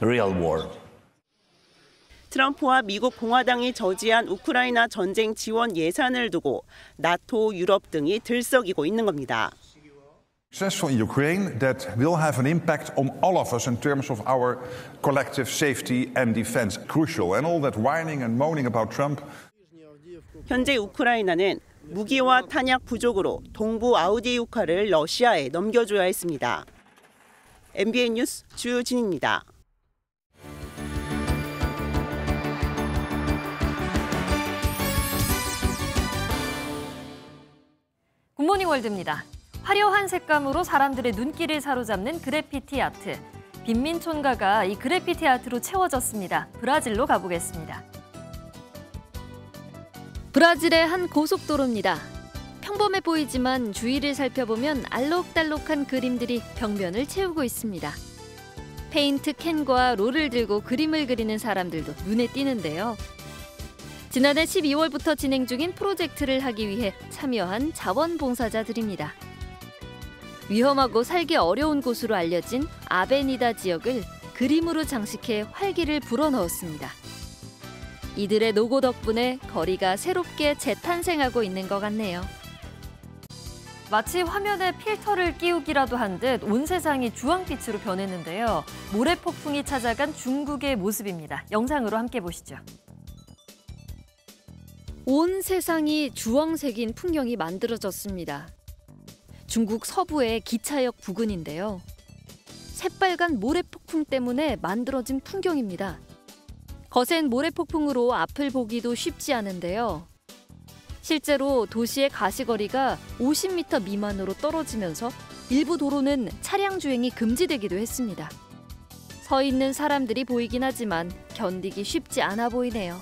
Real war. 트럼프와 미국 공화당이 저지한 우크라이나 전쟁 지원 예산을 두고 나토, 유럽 등이 들썩이고 있는 겁니다. Successful in Ukraine that will have an impact on all of us in terms of our collective safety and defense. Crucial. And all that whining and moaning about Trump. 현재 우크라이나는 무기와 탄약 부족으로 동부 아우디우카를 러시아에 넘겨줘야 했습니다. MBN 뉴스 주진입니다. 굿모닝 월드입니다. 화려한 색감으로 사람들의 눈길을 사로잡는 그래피티 아트. 빈민촌가가 이 그래피티 아트로 채워졌습니다. 브라질로 가보겠습니다. 브라질의 한 고속도로입니다. 평범해 보이지만 주위를 살펴보면 알록달록한 그림들이 벽면을 채우고 있습니다. 페인트 캔과 롤을 들고 그림을 그리는 사람들도 눈에 띄는데요. 지난해 12월부터 진행 중인 프로젝트를 하기 위해 참여한 자원봉사자들입니다. 위험하고 살기 어려운 곳으로 알려진 아베니다 지역을 그림으로 장식해 활기를 불어넣었습니다. 이들의 노고 덕분에 거리가 새롭게 재탄생하고 있는 것 같네요. 마치 화면에 필터를 끼우기라도 한 듯 온 세상이 주황빛으로 변했는데요. 모래폭풍이 찾아간 중국의 모습입니다. 영상으로 함께 보시죠. 온 세상이 주황색인 풍경이 만들어졌습니다. 중국 서부의 기차역 부근인데요. 새빨간 모래폭풍 때문에 만들어진 풍경입니다. 거센 모래폭풍으로 앞을 보기도 쉽지 않은데요. 실제로 도시의 가시거리가 50m 미만으로 떨어지면서 일부 도로는 차량 주행이 금지되기도 했습니다. 서 있는 사람들이 보이긴 하지만 견디기 쉽지 않아 보이네요.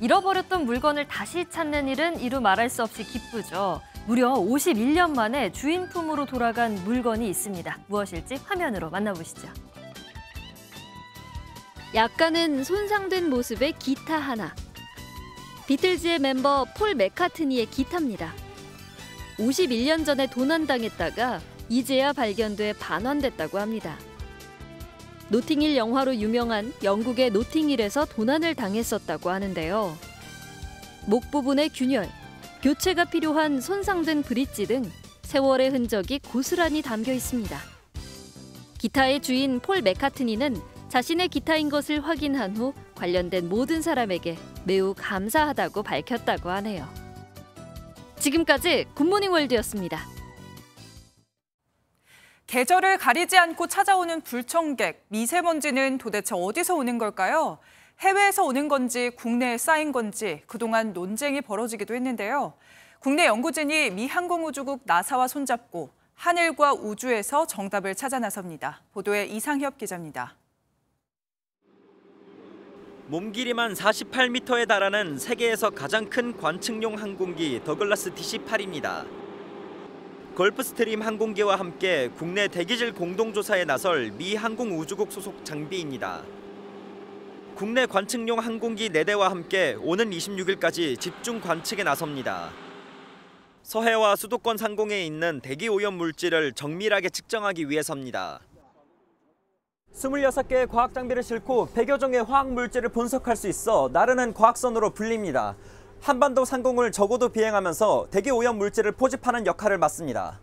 잃어버렸던 물건을 다시 찾는 일은 이루 말할 수 없이 기쁘죠. 무려 51년 만에 주인 품으로 돌아간 물건이 있습니다. 무엇일지 화면으로 만나보시죠. 약간은 손상된 모습의 기타 하나. 비틀즈의 멤버 폴 맥카트니의 기타입니다. 51년 전에 도난당했다가 이제야 발견돼 반환됐다고 합니다. 노팅힐 영화로 유명한 영국의 노팅힐에서 도난을 당했었다고 하는데요. 목 부분의 균열, 교체가 필요한 손상된 브릿지 등 세월의 흔적이 고스란히 담겨 있습니다. 기타의 주인 폴 맥카트니는 자신의 기타인 것을 확인한 후 관련된 모든 사람에게 매우 감사하다고 밝혔다고 하네요. 지금까지 굿모닝 월드였습니다. 계절을 가리지 않고 찾아오는 불청객, 미세먼지는 도대체 어디서 오는 걸까요? 해외에서 오는 건지 국내에 쌓인 건지 그동안 논쟁이 벌어지기도 했는데요. 국내 연구진이 미 항공우주국 나사와 손잡고 하늘과 우주에서 정답을 찾아 나섭니다. 보도에 이상협 기자입니다. 몸 길이만 48m에 달하는 세계에서 가장 큰 관측용 항공기 더글라스 DC-8입니다. 걸프스트림 항공기와 함께 국내 대기질 공동조사에 나설 미 항공우주국 소속 장비입니다. 국내 관측용 항공기 4대와 함께 오는 26일까지 집중 관측에 나섭니다. 서해와 수도권 상공에 있는 대기 오염 물질을 정밀하게 측정하기 위해서입니다. 26개의 과학 장비를 싣고 100여 종의 화학 물질을 분석할 수 있어 나르는 과학선으로 불립니다. 한반도 상공을 적어도 비행하면서 대기 오염 물질을 포집하는 역할을 맡습니다.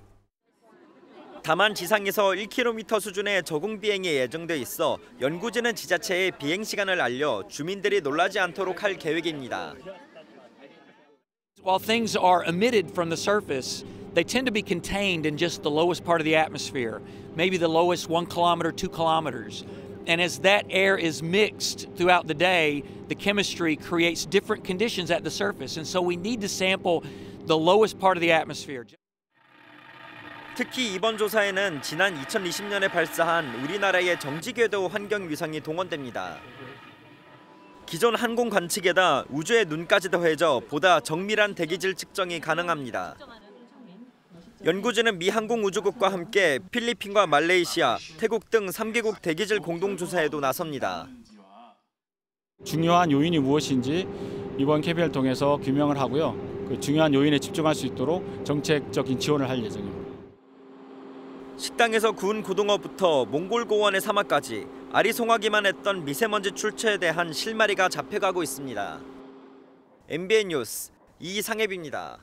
다만 지상에서 1km 수준의 저공 비행이 예정돼 있어 연구진은 지자체에 비행 시간을 알려 주민들이 놀라지 않도록 할 계획입니다. While things are emitted from the surface, they tend to be contained in just the lowest part of the atmosphere, maybe the lowest 1 kilometer, 2 kilometers. And as that air is mixed throughout the day, the chemistry creates different conditions at the surface. And so we need to sample the lowest part of the atmosphere. 특히 이번 조사에는 지난 2020년에 발사한 우리나라의 정지궤도 환경위성이 동원됩니다. 기존 항공 관측에다 우주의 눈까지 더해져 보다 정밀한 대기질 측정이 가능합니다. 연구진은 미 항공우주국과 함께 필리핀과 말레이시아, 태국 등 3개국 대기질 공동조사에도 나섭니다. 중요한 요인이 무엇인지 이번 캠페인을 통해서 규명을 하고요. 그 중요한 요인에 집중할 수 있도록 정책적인 지원을 할 예정입니다. 식당에서 구운 고등어부터 몽골 고원의 사막까지 아리송하기만 했던 미세먼지 출처에 대한 실마리가 잡혀가고 있습니다. MBN 뉴스 이상혜입니다.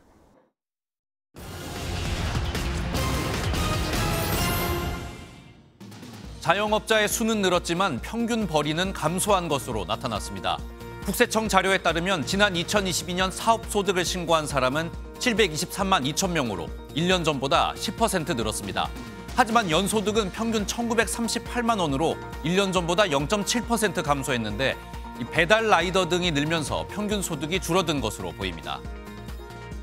자영업자의 수는 늘었지만 평균 벌이는 감소한 것으로 나타났습니다. 국세청 자료에 따르면 지난 2022년 사업소득을 신고한 사람은 723만 2천 명으로 1년 전보다 10% 늘었습니다. 하지만 연소득은 평균 1,938만 원으로 1년 전보다 0.7% 감소했는데 배달 라이더 등이 늘면서 평균 소득이 줄어든 것으로 보입니다.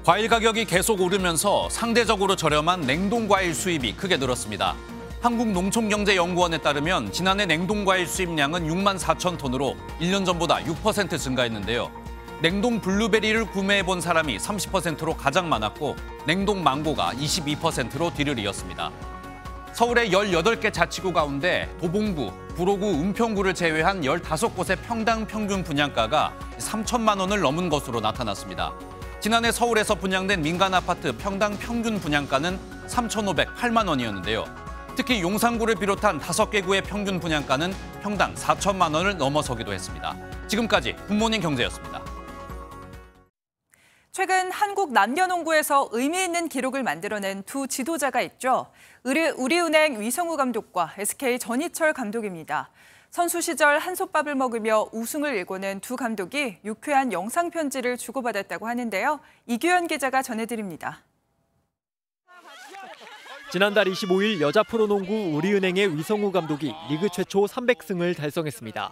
과일 가격이 계속 오르면서 상대적으로 저렴한 냉동과일 수입이 크게 늘었습니다. 한국농촌경제연구원에 따르면 지난해 냉동과일 수입량은 6만 4천 톤으로 1년 전보다 6% 증가했는데요. 냉동 블루베리를 구매해본 사람이 30%로 가장 많았고 냉동 망고가 22%로 뒤를 이었습니다. 서울의 18개 자치구 가운데 도봉구, 구로구, 은평구를 제외한 15곳의 평당 평균 분양가가 3천만 원을 넘은 것으로 나타났습니다. 지난해 서울에서 분양된 민간 아파트 평당 평균 분양가는 3,508만 원이었는데요. 특히 용산구를 비롯한 5개 구의 평균 분양가는 평당 4천만 원을 넘어서기도 했습니다. 지금까지 굿모닝 경제였습니다. 최근 한국 남녀농구에서 의미 있는 기록을 만들어낸 두 지도자가 있죠. 우리은행 위성우 감독과 SK 전희철 감독입니다. 선수 시절 한솥밥을 먹으며 우승을 일궈낸 두 감독이 유쾌한 영상 편지를 주고받았다고 하는데요. 이규현 기자가 전해드립니다. 지난달 25일 여자 프로농구 우리은행의 위성우 감독이 리그 최초 300승을 달성했습니다.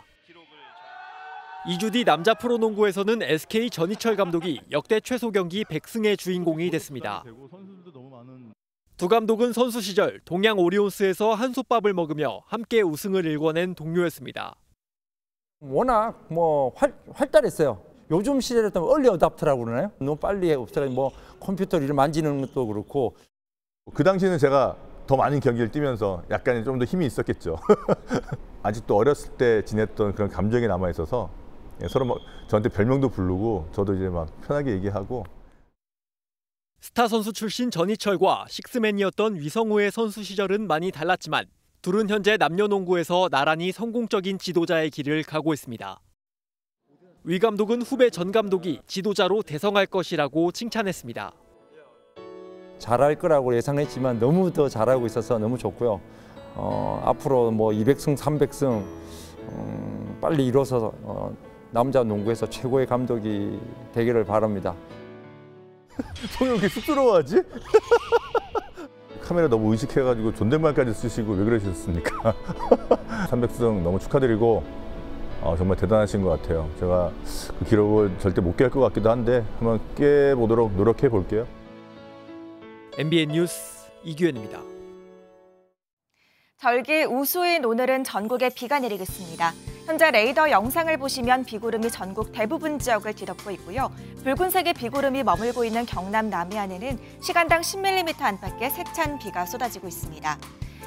2주 뒤 남자 프로농구에서는 SK 전희철 감독이 역대 최소 경기 100승의 주인공이 됐습니다. 두 감독은 선수 시절 동양 오리온스에서 한솥밥을 먹으며 함께 우승을 일궈낸 동료였습니다. 워낙 활달했어요. 요즘 시대로 따면 얼리 어답터라고 그러나요? 너무 빨리 없어요. 컴퓨터를 만지는 것도 그렇고. 그 당시에는 제가 더 많은 경기를 뛰면서 약간 좀 더 힘이 있었겠죠. 아직도 어렸을 때 지냈던 그런 감정이 남아 있어서 서로 저한테 별명도 부르고 저도 이제 막 편하게 얘기하고. 스타 선수 출신 전희철과 식스맨이었던 위성우의 선수 시절은 많이 달랐지만 둘은 현재 남녀농구에서 나란히 성공적인 지도자의 길을 가고 있습니다. 위 감독은 후배 전 감독이 지도자로 대성할 것이라고 칭찬했습니다. 잘할 거라고 예상했지만 너무 더 잘하고 있어서 너무 좋고요. 앞으로 200승, 300승 빨리 이뤄서 남자 농구에서 최고의 감독이 되기를 바랍니다. 왜 이렇게 쑥스러워하지? 카메라 너무 의식해가지고 존댓말까지 쓰시고 왜 그러셨습니까? 300승 너무 축하드리고 정말 대단하신 것 같아요. 제가 그 기록을 절대 못 깰 것 같기도 한데 한번 깨보도록 노력해 볼게요. MBN 뉴스 이규현입니다. 절기 우수인 오늘은 전국에 비가 내리겠습니다. 현재 레이더 영상을 보시면 비구름이 전국 대부분 지역을 뒤덮고 있고요. 붉은색의 비구름이 머물고 있는 경남 남해안에는 시간당 10mm 안팎의 세찬 비가 쏟아지고 있습니다.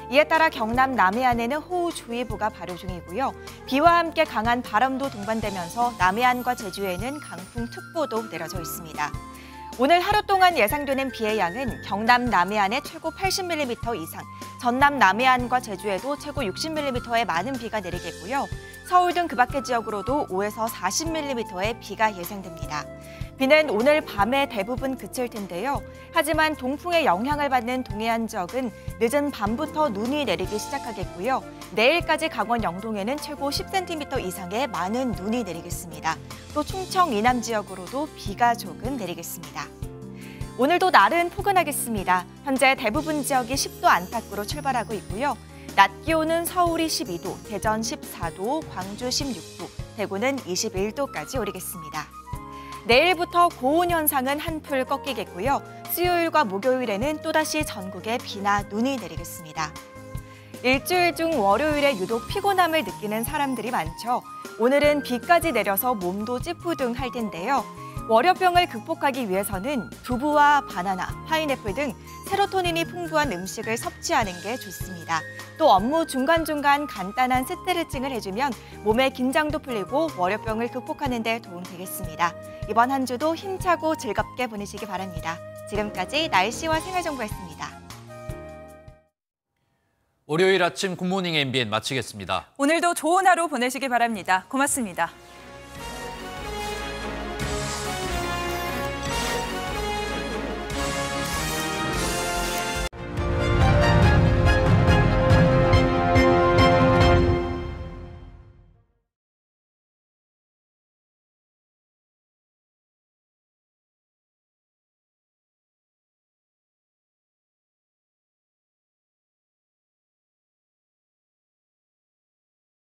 이에 따라 경남 남해안에는 호우주의보가 발효 중이고요. 비와 함께 강한 바람도 동반되면서 남해안과 제주에는 강풍특보도 내려져 있습니다. 오늘 하루 동안 예상되는 비의 양은 경남 남해안에 최고 80mm 이상, 전남 남해안과 제주에도 최고 60mm의 많은 비가 내리겠고요. 서울 등 그 밖의 지역으로도 5에서 40mm의 비가 예상됩니다. 비는 오늘 밤에 대부분 그칠 텐데요. 하지만 동풍의 영향을 받는 동해안 지역은 늦은 밤부터 눈이 내리기 시작하겠고요. 내일까지 강원 영동에는 최고 10cm 이상의 많은 눈이 내리겠습니다. 또 충청 이남 지역으로도 비가 조금 내리겠습니다. 오늘도 날은 포근하겠습니다. 현재 대부분 지역이 10도 안팎으로 출발하고 있고요. 낮 기온은 서울이 12도, 대전 14도, 광주 16도, 대구는 21도까지 오르겠습니다. 내일부터 고온 현상은 한풀 꺾이겠고요. 수요일과 목요일에는 또다시 전국에 비나 눈이 내리겠습니다. 일주일 중 월요일에 유독 피곤함을 느끼는 사람들이 많죠. 오늘은 비까지 내려서 몸도 찌푸둥할 텐데요. 월요병을 극복하기 위해서는 두부와 바나나, 파인애플 등 세로토닌이 풍부한 음식을 섭취하는 게 좋습니다. 또 업무 중간중간 간단한 스트레칭을 해주면 몸의 긴장도 풀리고 월요병을 극복하는 데 도움 되겠습니다. 이번 한 주도 힘차고 즐겁게 보내시기 바랍니다. 지금까지 날씨와 생활정보였습니다. 월요일 아침 굿모닝 MBN 마치겠습니다. 오늘도 좋은 하루 보내시기 바랍니다. 고맙습니다.